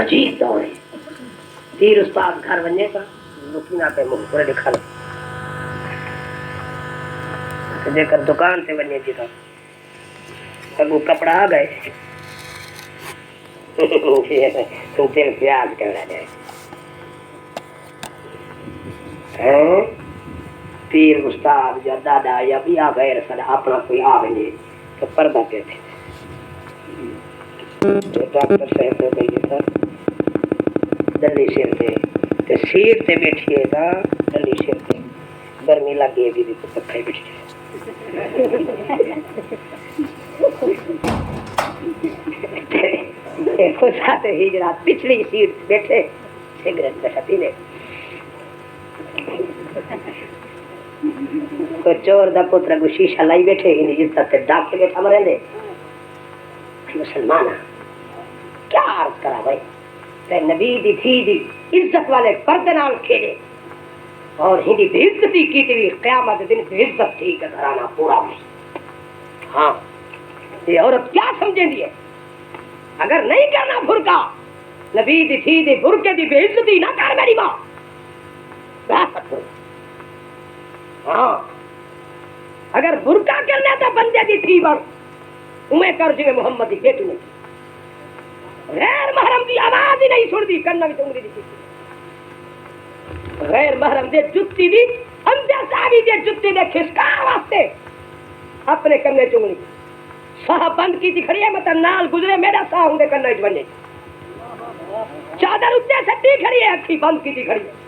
عجیب دور ہے. پیر استاد گھر ونے کا لکینا پہ منہ پورے دکھا لے جے کر دکان سے ونے جی اگو کپڑا آ گئے تیل پیاز کرنا جائے پیر استاد یا دادا یا بھی آ غیر سدا اپنا کوئی آ ونے تو پردہ کہتے ڈاکٹر صاحب نے کہی تھا دلی سر تے سیٹ تے بیٹھیے گا دلی سر تے گرمی لگے گی تو پکا ہی بیٹھ جائے ہجرات پچھلی سیٹ بیٹھے سگریٹ کا پینے کوئی چور دا پتر کو شیشہ لائی بیٹھے ہی عزت سے ڈاک کے بیٹھا مرے دے مسلمان کیا عرض کرا بھائی تے نبی دی تھی دی عزت والے پردے نال کھیلے اور ہندی بے عزتی کی تھی قیامت دن بے عزت تھی کہ گھرانا پورا نہیں. ہاں یہ عورت کیا سمجھیں دی ہے اگر نہیں کرنا برقع نبی دی تھی دی برقے دی بے عزتی نہ کر میری ماں. ہاں اگر برقع کرنا تو بندے دی تھی بڑھ انہیں کر جو محمد دی بیٹی نے غیر محرم دی آواز ہی نہیں سن دی کرنا بھی تنگری دی غیر محرم دے جتی دی حمزہ صحابی دے جتی دے کھسکا واسطے اپنے کرنے چنگلی صاحب بند کی تھی کھڑی ہے مطلب نال گزرے میرا ساہ ہوں دے کرنا بنے چادر اتنے سٹی کھڑی ہے اکھی بند کی تھی کھڑی ہے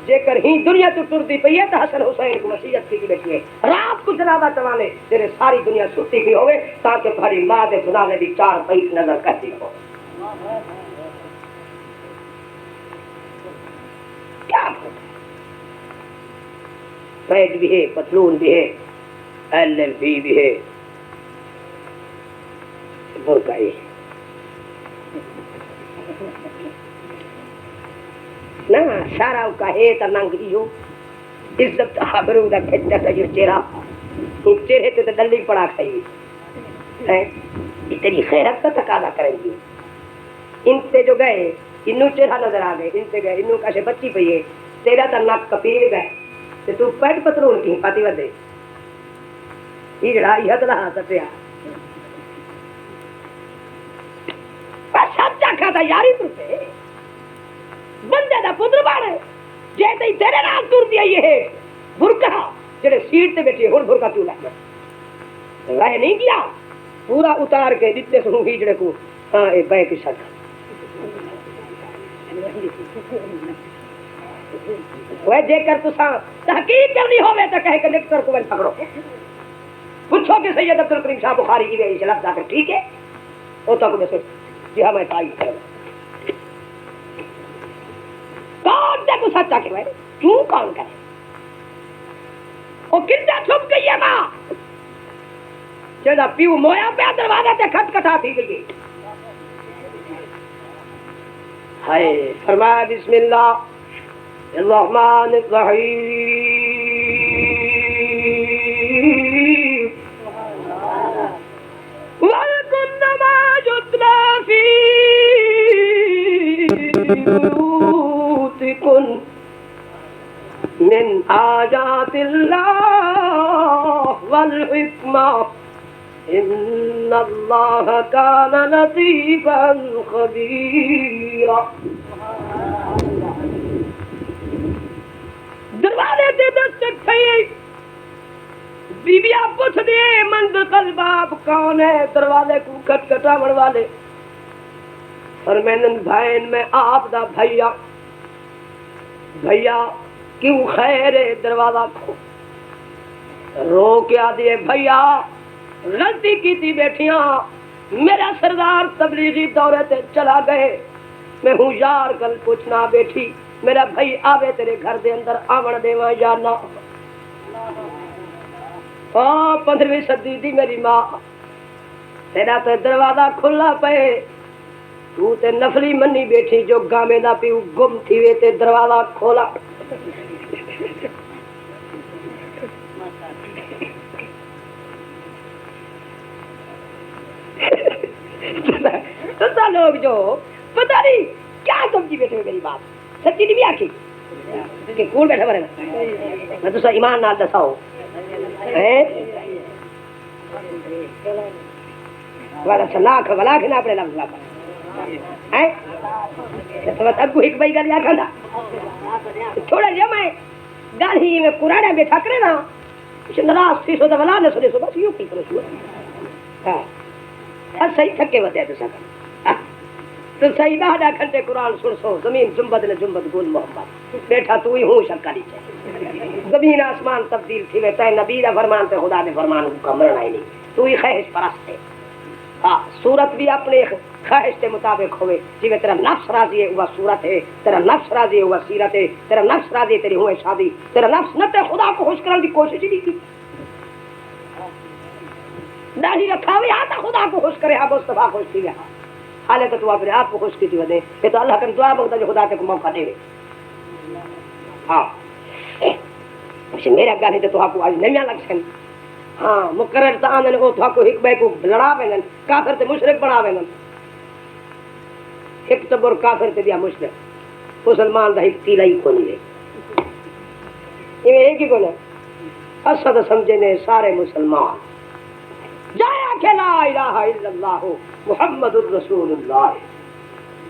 جے کر ہی دنیا تو ٹر دی پئی ہے تو حسن حسین کو وصیت کی بیٹھی ہے رات کو جنازہ چوانے تیرے ساری دنیا چھٹی کی ہوئے تاکہ تمہاری ماں دے گناہ دی چار پیٹ نظر کرتی ہو. کیا پیٹ بھی ہے پتلون بھی ہے ایل ایل بی بھی ہے برقعی نا سارا کا ہے تا ننگی ہو عزت آبرو دا کھچتا تا جو چہرے تے دلی پڑا کھائی ہے اتنی خیرت کا تقاضا کریں گی. ان سے جو گئے انو چہرہ نظر آ گئے ان سے گئے انو کاشے بچی پئی ہے تیرا تا ناک کپیر گئے تے تو پیٹ پترون کی پاتی ودے یہ جڑا یہ حد رہا سپیا سب چاکھا تھا یاری تو سے بندے دا پتر باڑے جے تے تیرے نال ٹر دیا یہ ہے برقع جڑے سیٹ تے بیٹھے ہن برقع کیوں لگ رہے نہیں کیا پورا اتار کے دتے سنو ہجڑے کو ہاں اے بے کی شک وہ جے کر تساں تحقیق کرنی ہوے تے کہے کنڈکٹر کو پکڑو پوچھو کہ سید عبد الکریم شاہ بخاری کی گئی لفظ آ کر ٹھیک ہے او تک میں سوچ جی ہاں میں تائید کروں کون دے تو سچا کہ کیوں کون کرے وہ کتنا چھپ گئی ہے ماں جدا پیو مویا پہ دروازہ تے کھٹ کھٹا تھی گئی ہائے فرمایا بسم اللہ الرحمن الرحیم وَلَكُنَّ مَا يُتْلَى فِي بُيُوتِكُنَّ مِنْ آيَاتِ اللَّهِ وَالْحِكْمَةِ إِنَّ اللَّهَ كَانَ لَطِيفًا خَبِيرًا. دروازے تے دستک تھئی بی بی آپ پوچھ دے مند قلب آپ کون ہے دروازے کو کٹ کٹاون والے اور میں بھائن میں آپ دا بھیا کیوں خیر ہے دروازہ کو رو کیا دیے بھیا غلطی کی تھی بیٹھیاں میرا سردار تبلیغی دورے تے چلا گئے میں ہوں یار کل پوچھنا بیٹھی میرا بھائی آوے تیرے گھر دے اندر آون دیواں یا نہ 15ویں صدی دی میری ماں تیرا تے دروازہ کھلا پے تو تے نفلی منی بیٹھی جو گامے دا پیو گم تھی وے تے دروازہ کھولا لوگ جو پتہ نہیں کیا سمجھی بیٹھے ہوئے میری بات سچی نہیں بھی آخی کہ کون بیٹھا مرے میں تو ایمان نال دساؤ لاکھ ولاکھ نہ اپنے لفظ لاکھ اگو ایک بھائی گل آخا تھوڑا جہا میں گل ہی میں قرآن بیٹھا کرے نا ناراض تھی سو تو ولا نہ سنے سو بس یوں کی کرو ہاں صحیح تھکے وتے تو سکا تو صحیح نہ ہڈا کھنٹے قرآن سن سو زمین جنبت نے جنبت گول محمد بیٹھا تو ہی ہوں شکا نہیں چاہیے زمین آسمان تبدیل تھی وے تے نبی دا فرمان تے خدا دے فرمان کو مرنا ہی نہیں تو ہی خواہش پرست ہے ہاں صورت بھی اپنے خواہش کے مطابق ہوئے جی تیرا نفس راضی ہے وہ صورت ہے تیرا نفس راضی ہے وہ سیرت ہے تیرا نفس راضی ہے تیری ہوئے شادی تیرا نفس نہ تے خدا کو خوش کرنے کی کوشش ہی نہیں کی داڑھی رکھا ہوئی آتا خدا کو خوش کرے ہاں مصطفیٰ خوش تھی گیا حالے تو اپنے آپ کو خوش کی تھی ودے یہ تو اللہ کا دعا مانگتا جو خدا کو موقع دے ہاں میرے اگا نہیں تو آپ کو آج نہیں لگ سکیں ہاں مقرر تا آنے وہ تو کو ایک بے کو لڑا وینن کافر تے مشرک بنا وینن ایک تبر کافر تے بیا مشرک مسلمان دا ایک تیلا ہی کونی ہے یہ ایک ہی کون ہے اسد سمجھے نے سارے مسلمان جایا کہ لا الہ الا اللہ محمد الرسول اللہ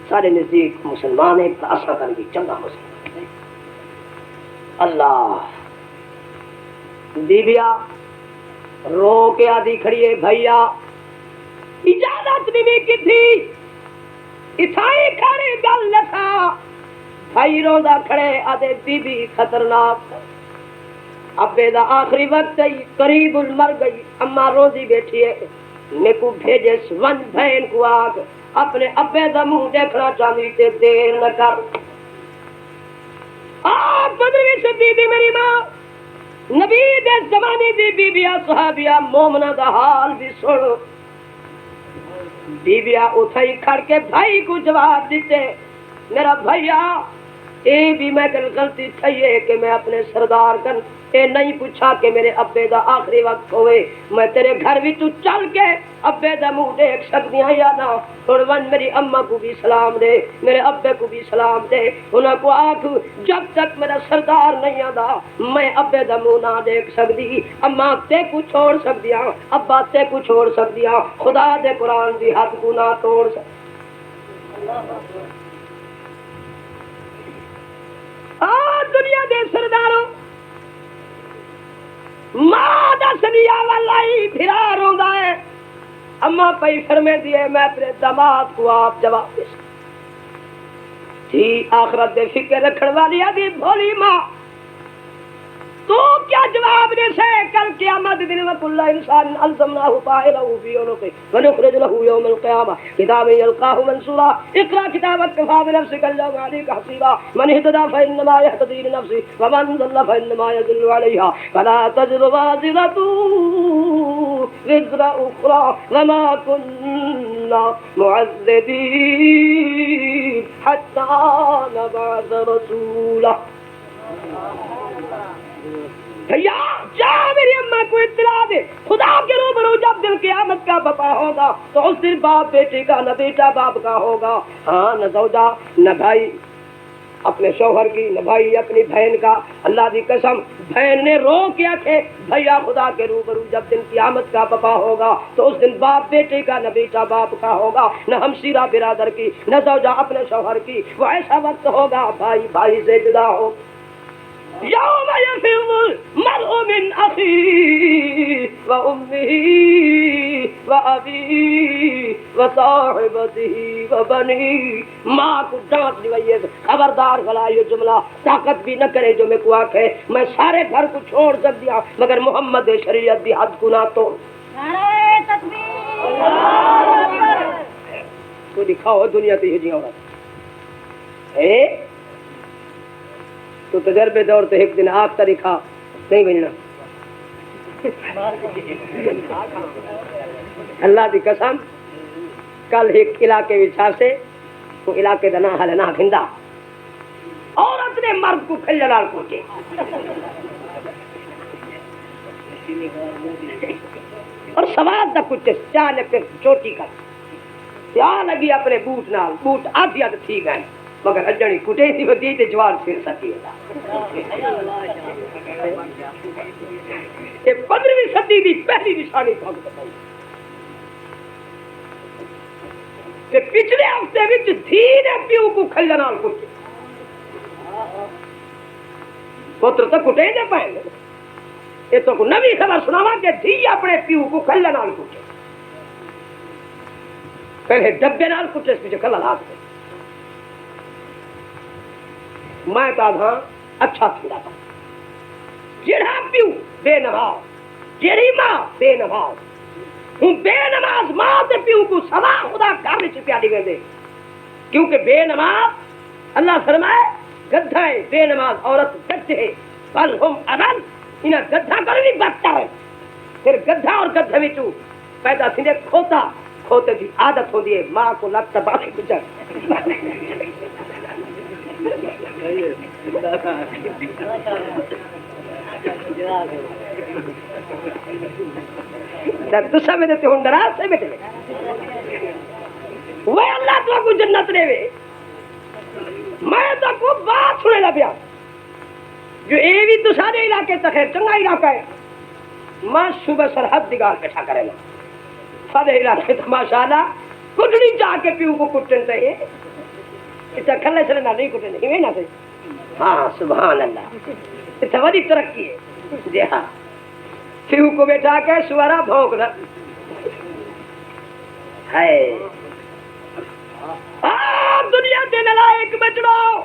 سارے نزدیک مسلمان ایک اثر کر بھی چنگا مسلمان اللہ بیبیا رو کے آدھی کھڑی ہے بھیا اجازت نہیں کی تھی اتھائی کھڑے گل لکھا بھائی روزہ کھڑے آدھے بی بی خطرناک ابے دا آخری وقت قریب مر گئی اما روزی بیٹھی ہے میں کو بھیجے ون بہن کو آگ اپنے ابے دا منہ دیکھنا چاہتی تے دیر نہ کر آپ بدری سے دیدی میری ماں نبی دے زمانے دی بی بیا صحابیہ مومنہ دا حال بھی سنو بی بیا اٹھائی کھڑ کے بھائی کو جواب دیتے میرا بھائیا اے بھی میں کل غلطی تھئی کہ میں اپنے سردار کن اے نہیں پوچھا کہ میرے ابے دا آخری وقت ہوئے میں تیرے گھر بھی تو چل کے ابے دا منہ دیکھ سکتی ہوں یا نہ اور ون میری اماں کو بھی سلام دے میرے ابے کو بھی سلام دے انہاں کو آکھ جب تک میرا سردار نہیں آدا میں ابے دا منہ نہ دیکھ سکتی اماں تے کو چھوڑ سکتی ہوں ابا تے کو چھوڑ سکتی ہوں خدا دے قرآن دی حد کو نہ توڑ سکتی دنیا دے سرداروں ماں دا سنیا والائی پھرا روندا ہے اما پئی فرمے دیے میں اپنے دماد کو آپ جواب دے تھی آخرت دے فکر رکھن والی آدھی بھولی ماں تو کیا جواب دے سے کل قیامت دن میں کل انسان الزمناہ طائرہ فی عنقہ ونخرج له یوم القیامہ کتابا یلقاہ منشورا اقرأ کتابک کفی بنفسک اليوم علیک حسیبا من اہتدی فانما یہتدی لنفسہ ومن ضل فانما یضل علیہا فلا تزر وازرۃ وزر اخرى وما كنا معذبین حتی نبعث رسولا بھیا جا میری اماں کو اطلاع دے خدا کے روبرو جب دل قیامت کا بپا ہوگا تو اس دن باپ بیٹے کا نہ بیٹا باپ کا ہوگا ہاں نہ زوجہ نہ بھائی اپنے شوہر کی نہ بھائی اپنی بہن کا اللہ دی قسم بہن نے رو کیا کہ بھیا خدا کے روبرو جب دن قیامت کا بپا ہوگا تو اس دن باپ بیٹے کا نہ بیٹا باپ کا ہوگا نہ ہمشیرہ برادر کی نہ زوجہ اپنے شوہر کی وہ ایسا وقت ہوگا بھائی بھائی سے جدا ہو یوم یفر المرء من اخیہ وامہ وابیہ وصاحبتہ وبنیہ ماں کو ڈانٹ دیوئیے خبردار بھلا یہ جملہ طاقت بھی نہ کرے جو میں کو آکھے میں سارے گھر کو چھوڑ سکتی ہوں مگر محمد شریعت دی حد کو نہ توڑ نعرہ تکبیر اللہ اکبر تو دکھاؤ دنیا تے یہ جی عورت ہے تو تجربے دور تو ایک دن آپ طریقہ نہیں بننا اللہ دی قسم کل ایک علاقے وچھا سے وہ علاقے دا نا حل نا کھندا عورت نے مرد کو کھلجلال پہنچے اور سواد دا کچھ چال کے چوٹی کر آ لگی اپنے بوٹ نال بوٹ آدھی اد تھی گئے مگر اجڑی کٹے تھی ودی تے جوان سر سکی ہوتا یہ 15ویں صدی دی پہلی نشانی کو بتائی کہ پچھلے ہفتے وچ دھی نے پیو کو کھلے نال کٹے پتر تو کٹے دے پے یہ تو نوی خبر سناواں کہ دھی اپنے پیو کو کھلے نال کٹے پہلے ڈبے نال کٹے اس پیچھے کھلا لاتے میں کہا ہاں اچھا تھوڑا پا جڑا پیو بے نماز جڑی ماں بے نماز ہوں بے نماز ماں تے پیو کو سوا خدا گھر وچ پیا دی ویندے کیونکہ بے نماز اللہ فرمائے گدھا ہے بے نماز عورت گدھے ہے بل ہم اذن انہاں گدھا کر بھی بدتر ہے پھر گدھا اور گدھے وچوں پیدا تھیندے کھوتا کھوتے کی عادت ہوندی ہے ماں کو لت تباہ گزر دوسرا میں دیتے ہوں دراز سے بیٹھے وہ اللہ تو کو جنت دے وے میں تو کو بات سنے لگیا جو اے بھی تو سارے علاقے تک ہے چنگا علاقہ ہے ماں صبح سرحد دگار بیٹھا کرے نا سارے علاقے تو ماشاءاللہ کٹڑی جا کے پیو کو کٹن سے اتنا کھلے سے نہ نہیں کٹن ہی نہ صحیح ہاں سبحان اللہ اتنا بڑی ترقی ہے جی ہاں پیو کو بیٹھا کے سوارا بھونک رہا ہے دنیا کے نلائق بچڑو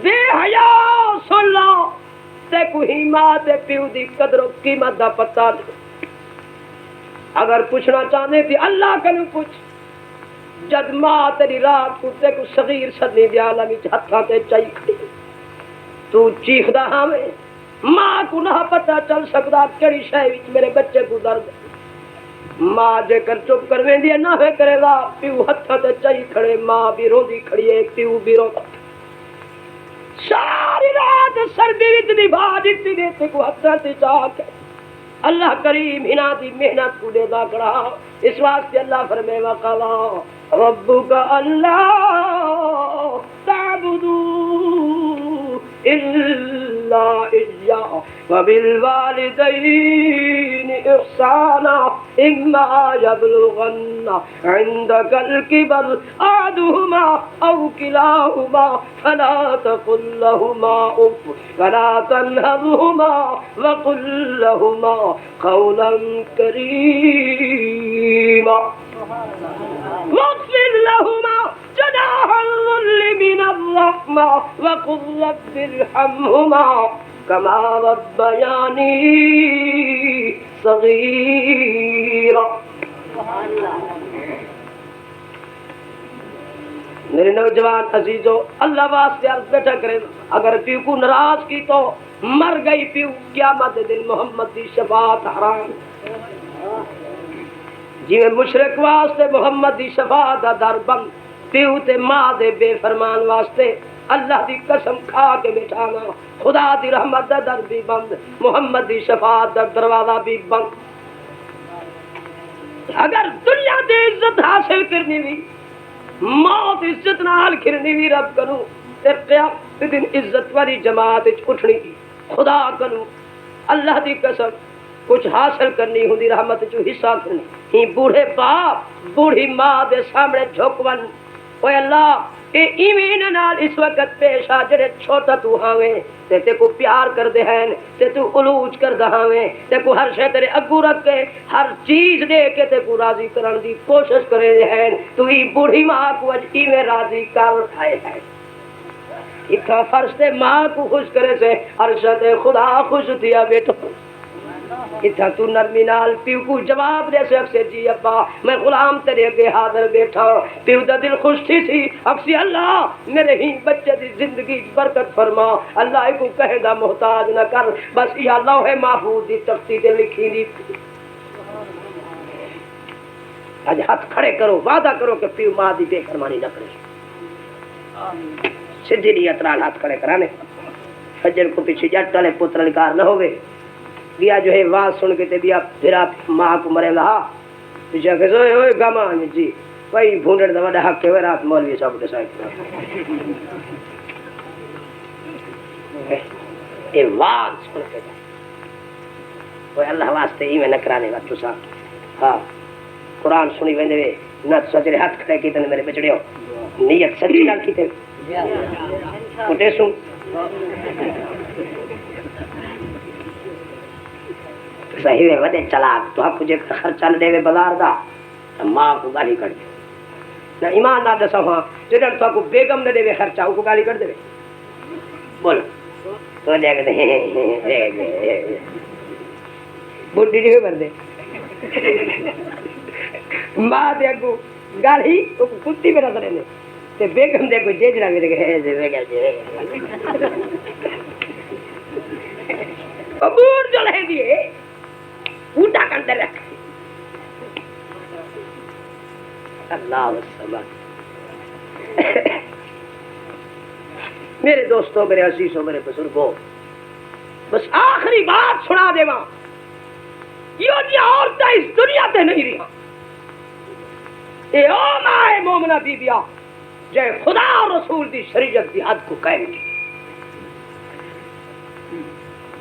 بے حیا سن لو تے کوئی ماں تے پیو دی قدر و قیمت دا پتہ اگر پوچھنا چاہتے تھی اللہ کنو پوچھ جد ماں تیری رات کو تے کو صغیر صدی دی عالم وچ ہتھاں تے چائی کھڑی تو چیخدا ہاں میں ماں کو نہ پتہ چل سکدا کیڑی شے وچ میرے بچے کو درد ماں جے کر چپ کر ویندی نہ ہوے کرے گا پیو ہتھاں تے چائی کھڑے ماں بھی روندی کھڑی ہے پیو بھی روندا ساری رات سردی وچ دی بھا دتی دے تے کو ہتھاں تے چا کے اللہ کریم ہنا دی محنت کو دے دا کرا اس واسطے اللہ فرمائے وقلا ربک اللہ تعبدوا الا اياه وبالوالدين احسانا اما يبلغن عندك الكبر احدهما او كلاهما فلا تقل لهما اف ولا تنهرهما وقل لهما قولا كريما واغفر لهما جناح الذل من الرحمة وقل رب ارحمهما كما ربياني صغيرا میرے نوجوان عزیزو اللہ واسطے عرض بیٹھا کرے اگر پیو کو ناراض کی تو مر گئی پیو قیامت دن محمد دی شفاعت حرام جی میں مشرک واسطے محمد دی شفاعت دا در بند پیو تے ماں دے بے فرمان واسطے اللہ دی قسم کھا کے بٹھانا خدا دی رحمت دا در بھی بند محمد دی شفاعت دا دروازہ بھی بند اگر دنیا دی عزت حاصل کرنی بھی موت عزت نال کھرنی بھی رب کروں تے قیامت دن عزت والی جماعت اٹھنی خدا کروں اللہ دی قسم کچھ حاصل کرنی ہوندی رحمت چو حصہ کرنی ہی بوڑھے باپ بوڑھی ماں دے سامنے جھکون اوے اللہ اے ایویں نال اس وقت پیش آ جڑے چھوٹا تو ہاویں تے کو پیار کر دے ہیں تے تو علوج کر دہاویں تے کو ہر شے تیرے اگو رکھ کے ہر چیز دے کے تے کو راضی کرن دی کوشش کرے ہیں تو ہی بوڑھی ماں کو اج ایویں راضی کر آئے ہیں اتھا فرض تے ماں کو خوش کرے سے ارشد خدا خوش دیا بیٹا اتھا تو نرمی نال پیو کو جواب دے سے اکسے جی ابا میں غلام تیرے اگے حاضر بیٹھا پیو دا دل خوش تھی سی اکسی اللہ میرے ہی بچے دی زندگی برکت فرما اللہ کو کہے دا محتاج نہ کر بس یا لوح محفوظ دی تختی تے لکھی دی آج ہاتھ کھڑے کرو وعدہ کرو کہ پیو ماں دی بے فرمانی نہ کرے سدھی نیت نال ہاتھ کھڑے کرانے فجر کو پیچھے جٹ والے پتر لکار نہ ہوئے گیا جو ہے واز سن کے تے بیا پھر آپ ماں کو مرے رہا پیچھے کہ اوئے اوئے گامان جی بھائی بھونڈڑ دا وڈا حق ہے رات مولوی صاحب دے سائیں اے واز سن کے وہ اللہ واسطے ہی میں نہ کرانے وا تساں ہاں قرآن سنی ویندے وے نہ سجرے ہاتھ کھڑے کیتے میرے بچڑیو نیت سچی نال کیتے کتے سن صحیح ہے ودے چلاک تو آپ کچھ خرچہ نہ دے بازار دا ماں کو گالی کر دے نہ ایمان نہ دسو ہاں جدن تو کو بیگم نہ دے خرچہ کو گالی کر دے بولو تو دیکھ دے بڈی نہیں کر دے ماں دے کو گالی کو کتی میرا کرے نے تے بیگم دے کو جیج رنگ دے ہے دے بیگم دے ابور جو لے دیے اونٹا کر دے رکھ اللہ الصمد میرے دوستوں میرے عزیزوں میرے بزرگوں بس آخری بات سنا دے ماں یہ جی عورتیں اس دنیا تے نہیں رہا اے او ماں مومنہ بی بیا جے خدا اور رسول دی شریعت دی حد کو قائم کی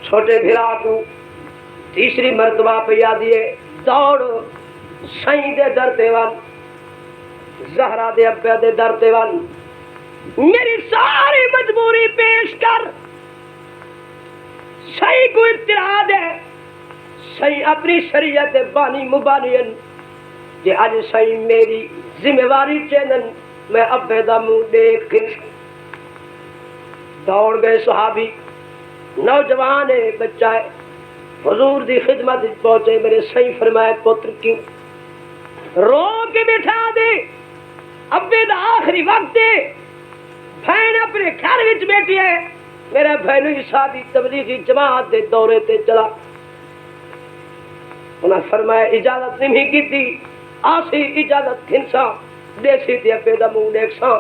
چھوٹے بھرا کو تیسری مرتبہ پہ یاد دیے دوڑ سائیں دے در تیوان زہرا دے ابے دے در تیوان میری ساری مجبوری پیش کر سائیں کو اطلاع دے سائیں اپنی شریعت بانی مبانین کہ آج سائیں میری ذمہ واری چینن میں ابے دا منہ دیکھ کر دوڑ گئے صحابی نوجوان ہے بچہ ہے حضور دی خدمت پہنچے میرے صحیح فرمائے پتر کیوں رو کے بٹھا دے ابے دا آخری وقت دے بہن اپنے گھر وچ بیٹھی ہے میرا بہنو شادی تبلیغی جماعت دے دورے تے چلا انہاں فرمایا اجازت نہیں کی تھی آسی اجازت گھنسا دیسی تے ابے دا منہ دیکھ سا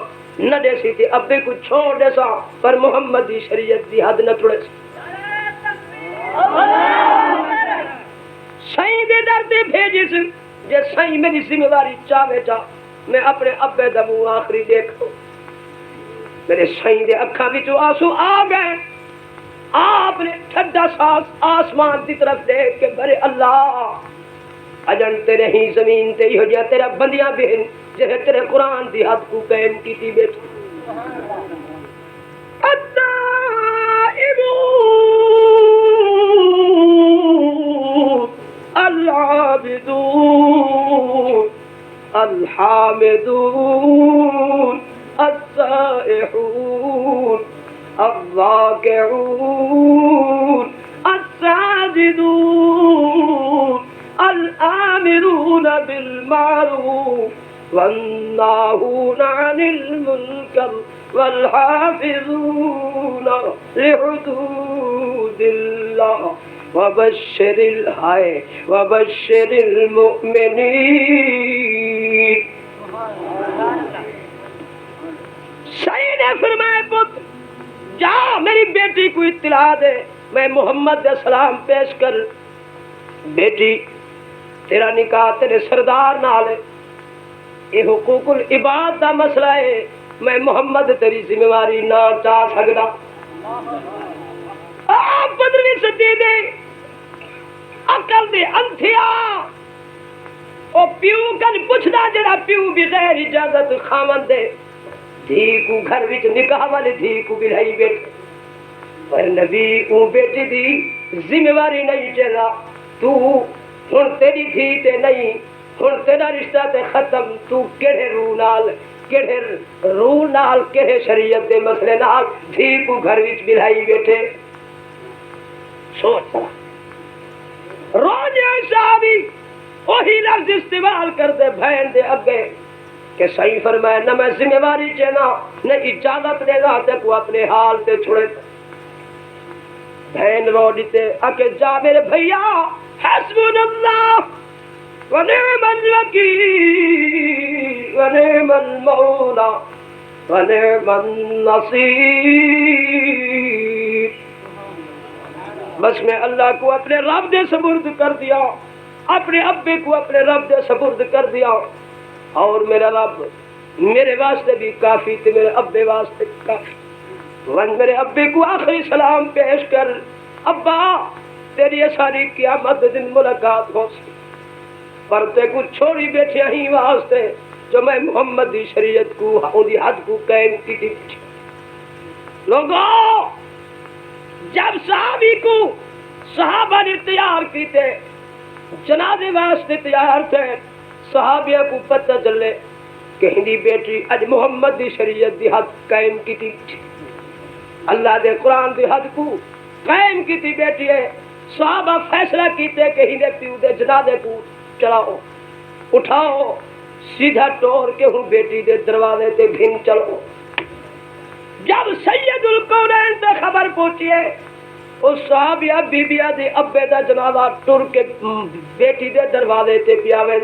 نہ دیسی تے ابے کو چھوڑ دے سا پر محمد دی شریعت دی حد نہ ٹوڑے سا سائیں دے در تے بھیجے سے جے سائیں میری ذمہ داری چاہے چاہ میں اپنے ابے دا منہ آخری دیکھو میرے سائیں دے اکھاں وچوں آنسو آ گئے آپ نے ٹھڈا ساس آسمان کی طرف دیکھ کے بھرے اللہ اجن تیرے ہی زمین تے ہو جا تیرا بندیاں بہن جے تیرے قرآن دی حد کو قائم کیتی بیٹھ العابدون الحامدون السائحون الراكعون الساجدون الآمرون بالمعروف والناهون عن المنكر والحافظون لحدود الله وبشر المؤمنين. شاہی نے فرمایا پتر جا میری بیٹی کو اطلاع دے میں محمد علیہ السلام پیش کر بیٹی تیرا نکاح تیرے سردار نال ہے یہ حقوق العباد دا مسئلہ ہے میں محمد تیری ذمہ داری نہ چاہ سکتا آپ بدروی سدی دے عقل دے انتھیا او پیو کن پوچھدا جڑا پیو بغیر اجازت خاوند دے دھی کو گھر وچ نکاح والے دھی کو بلائی بیٹھ پر نبی او بیٹی دی ذمہ داری نہیں چلا تو ہن تیری دھی تے نہیں ہن تیرا رشتہ تے ختم تو کیڑے روح نال کیڑے شریعت دے مسئلے نال دھی کو گھر وچ بلائی بیٹھے سوچ سلا روز صحابی وہی لفظ استعمال کر دے بہن دے اگے کہ صحیح فرمایا نہ میں ذمہ داری چنا نہ اجازت دے گا تے کو اپنے حال تے چھوڑے بہن رو دیتے اکے جا میرے بھیا حسبنا اللہ ونعم الوکیل ونعم المولا ونعم النصیر. بس میں اللہ کو اپنے رب دے سپرد کر دیا اپنے ابے کو اپنے رب دے سپرد کر دیا، اور میرا رب میرے واسطے بھی کافی تھے، میرے ابے واسطے کافی۔ میرے ابے کو آخری سلام پیش کر، ابا تیری ساری قیامت دن ملاقات ہو سی، پر تے کو چھوڑی بیٹھے ہی واسطے جو میں محمد دی شریعت کو دی حد کو قائم کی تھی۔ لوگوں جب صحابی کو صحابہ نے تیار کیتے، جنازے واسطے تیار تھے، صحابیہ کو پتہ چلے کہ ہندی بیٹی اج محمد دی شریعت دی حد قائم کی تھی، اللہ دے قرآن دی حد کو قائم کی تھی بیٹی ہے۔ صحابہ فیصلہ کیتے کہ ہندے پیو دے جنازے کو چلاؤ، اٹھاؤ، سیدھا ٹور کے ہوں بیٹی دے دروازے تے بھین چلو۔ جب سید القونین تے خبر پہنچی ہے، اس صحابیہ بی بیاں دے ابے دا جنازہ ٹر کے بیٹی دے دروازے تے پیاوے۔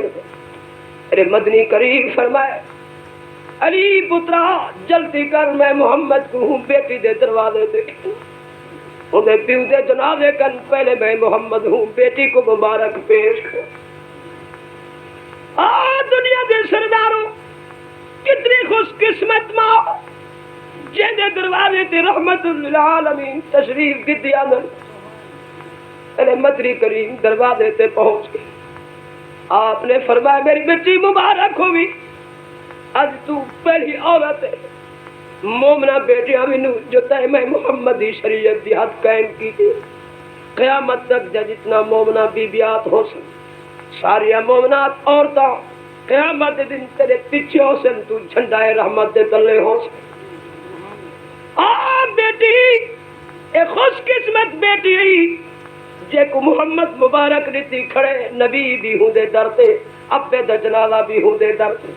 ارے مدنی کریم فرمائے، علی پترا جلدی کر، میں محمد کو ہوں بیٹی دے دروازے تے، انہیں پیو دے جنازے کن پہلے میں محمد ہوں بیٹی کو مبارک پیش کر۔ دنیا دے سرداروں کتنی خوش قسمت ماں جن دے دروازے تے رحمت للعالمین تشریف کی دیا نہ۔ ارے مدنی کریم دروازے تے پہنچ گئی، آپ نے فرمایا میری بیٹی مبارک ہوئی، آج تو پہلی عورت ہے مومنہ بیٹیاں مینوں جو تے میں محمد دی شریعت دی حد قائم کی تھی، قیامت تک جتنا مومنہ بیبیات ہو سن، ساری مومنات عورتاں قیامت دن تیرے پیچھے ہو سن، تو جھنڈا رحمت دے تلے ہو سن۔ بیٹی ایک خوش قسمت بیٹی ہوئی جے کو محمد مبارک نیتی کھڑے، نبی بھی ہوں دے در تے، ابے دا جنازہ بھی ہوں دے در تے،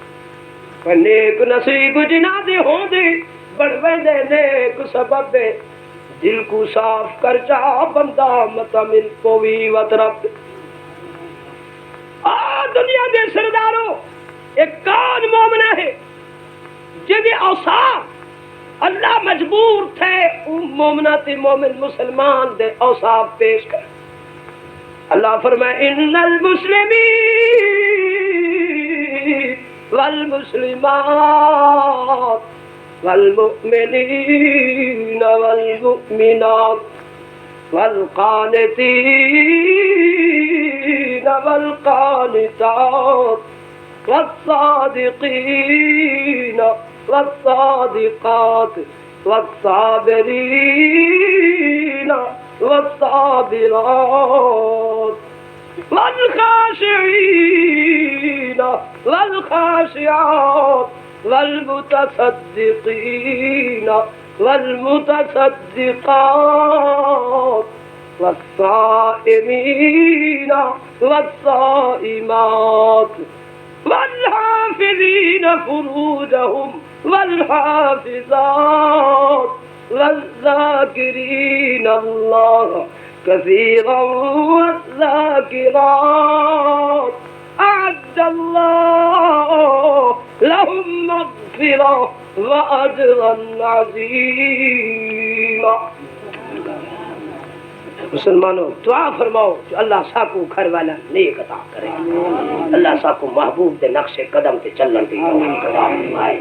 نیک نصیب جنہ دے ہوں دے بڑھوے دے نیک سبب دے، دل کو صاف کر چاہ بندہ متمن پوی وطرب۔ دنیا دے سرداروں ایک کون مومنہ ہے جنہی اوصاف اللہ مجبور تھے مومنہ تے مومن مسلمان دے اوصاف پیش کر۔ اللہ فرمائے ان المسلمین والمسلمات والمؤمنین والمؤمنات والقانتین والقانتات والصادقین والصادقات والصابرین والصابرات والخاشعین والخاشعات والمتصدقین والمتصدقات والصائمین والصائمات والحافظین فروجهم والحافظات والذاکرین اللہ كثيرا والذاكرات أعد الله لهم مغفرة وأجرا عظيما۔ مسلمانوں دعا فرماؤ کہ اللہ ساکو گھر والا نیک عطا کرے، اللہ ساکو محبوب دے نقش قدم تے چلن دی توفیق عطا فرمائے،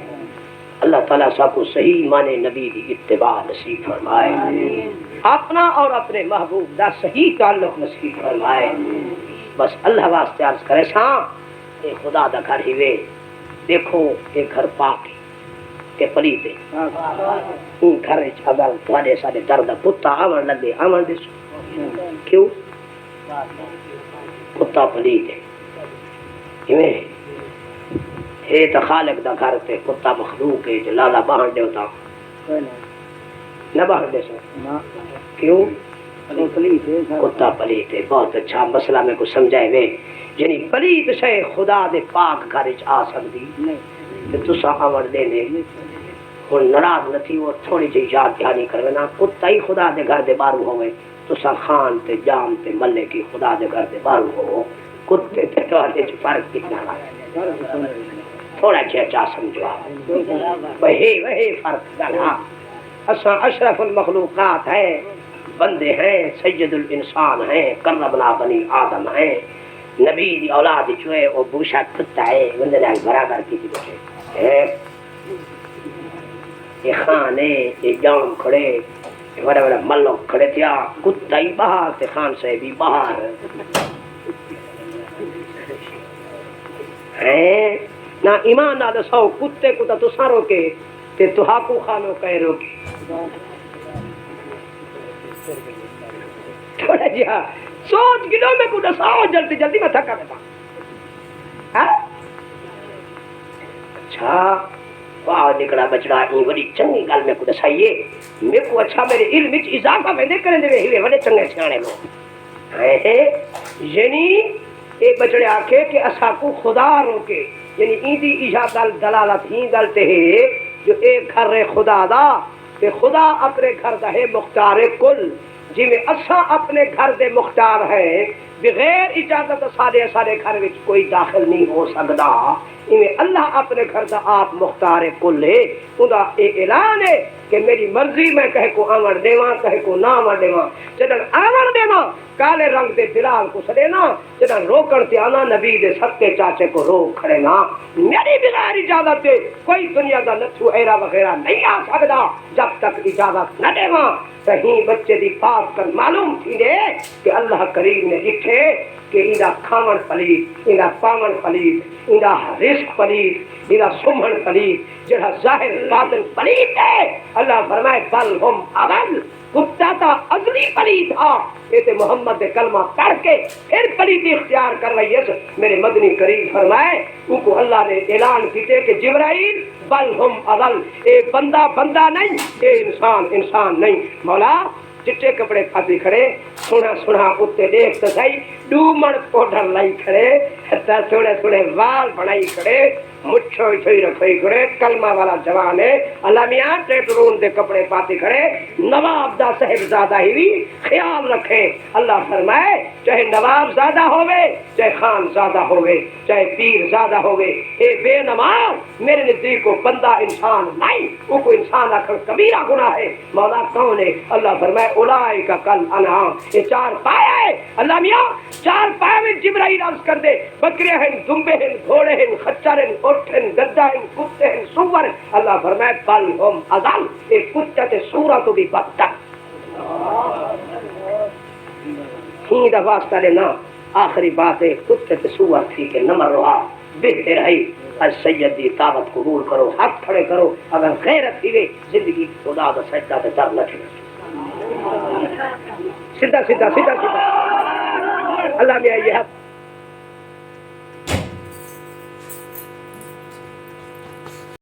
اللہ تعالیٰ ساکو صحیح معنی نبی دی اتباع نصیب فرمائے، اپنا اور اپنے محبوب دا صحیح تعلق نصیب فرمائے۔ بس اللہ واسطے عرض کرے ساں اے خدا دا گھر ہی وے، دیکھو اے گھر پاک ہے کہ پلیت ہے، ان گھر اگر تھوڑے سارے درد کتا آون لگے آون دے کیوں کتا پلیت ہے، اے تو خالق دا گھر تے کتا مخلوق ہے جو لالا باہن دے ہوتا نہ باہر دے سو کیوں کتا پلیت ہے۔ بہت اچھا مسئلہ میں کو سمجھائے وے، یعنی پلیت شے خدا دے پاک گھر آ سکتی تسا آور دے نے ہن ناراض نہ تھی، وہ تھوڑی جی یاد دہانی کرے نا، کتا ہی خدا دے گھر دے باہر ہوئے، تسا خان تے جام تے ملے کی خدا دے گھر دے باہر ہو، کتے تے تواڈے چ فرق کتنا تھوڑا چا سمجھو وہی فرق گلا۔ اساں اشرف المخلوقات ہیں، بندے ہیں، سید الانسان ہیں، کربنا بنی آدم ہیں، نبی دی اولاد چوئے او بوشا کتا ہے بندے نال برابر کی تھی بیٹھے یہ خان ہے یہ جام کھڑے بڑا بڑا ملک کھڑے تھیا کتا ہی باہر تے خان صاحب ہی باہر ہیں نہ ایمان نہ دساؤ کتے کو تو سارو کے تے تو ہاکو خانو کہہ روکے تھوڑا جی ہاں سوچ گنو میں کو دساؤ جلدی جلدی میں تھکا بیٹا اچھا واہ نکڑا بچڑا این بڑی چنگی گل میں کو دسائیے میں کو اچھا میرے علم وچ اضافہ میں کرنے دے ہوئے بڑے چنگے سیانے لوگ ہیں یعنی اے بچڑے آکھے کہ اسا کو خدا روکے یعنی ایدی ایجاد دلالت ہی دلتے ہے جو ایک گھر ہے خدا دا کہ خدا اپنے گھر دا ہے مختار کل جی میں اسا اپنے گھر دے مختار ہے بغیر اجازت سارے سارے گھر وچ کوئی داخل نہیں ہو سکتا انہیں اللہ اپنے گھر دا آپ مختار کل ہے خدا اے اعلان ہے کہ میری مرضی میں کہے کو آمر دیواں کہے کو نہ آمر دیواں جدن آمر دیواں کالے رنگ دے بلال کو سڑینا جدن روکن تے آنا نبی دے سکے چاچے کو روک کھڑے نا میری بغیر اجازت دے کوئی دنیا دا نتھو ایرا وغیرہ نہیں آ سکتا جب تک اجازت نہ دیواں کہیں بچے دی پاس کر معلوم تھی دے کہ اللہ کریم نے لکھے کہ ایدہ کھامن پلید ایدہ پامن پلید ایدہ رزق پلید ایدہ سمن پلید جڑا ظاہر باطن پلید ہے اللہ فرمائے بل ہم اول کتا تا ازلی پلید تھا یہ محمد دے کلمہ پڑھ کے پھر پلیدی اختیار کر رہی ہے میرے مدنی کریم فرمائے ان کو اللہ نے اعلان کیتے کہ جبرائیل بل ہم اول اے بندہ بندہ نہیں اے انسان انسان نہیں مولا چٹے کپڑے پھاسی کھڑے سونا سونا اتے دیکھ تو سہی ڈومن پوڈر لائی کھڑے حتی تھوڑے تھوڑے وال بنائی کھڑے مچھوئی چھوئی رکھوئی کھڑے کلمہ والا جوان ہے اللہ میاں ٹیٹرون دے کپڑے پاتی کھڑے نواب دا صاحب زادہ ہی بھی خیال رکھے اللہ فرمائے چاہے نواب زادہ ہوئے چاہے خان زادہ ہوئے چاہے پیر زادہ ہوئے اے بے نماز میرے نزدیک کو بندہ انسان نہیں وہ کو انسان آخر کبیرہ گناہ ہے مولا کون ہے اللہ فرمائے اولائی کا کل انعام یہ چار پایا ہے اللہ میاں چار پایا میں جبرائیل عرض کر دے بکرے ہیں دمبے ہیں گھوڑے ہیں خچر ہیں اٹھ ہیں گدہ ہیں کتے ہیں سور اللہ فرمائے بل ہم ازل ایک کتے تے سورہ تو بھی بدتر ہی دا واسطہ لینا آخری بات ہے کتے تے سور تھی کہ نمر رہا بہتر ہے از سید دی دعوت قبول کرو ہاتھ کھڑے کرو اگر غیرت ہی زندگی خدا دا سجدہ تے در نہ چھڑے سیدھا سیدھا سیدھا سیدھا اللہ میں یہ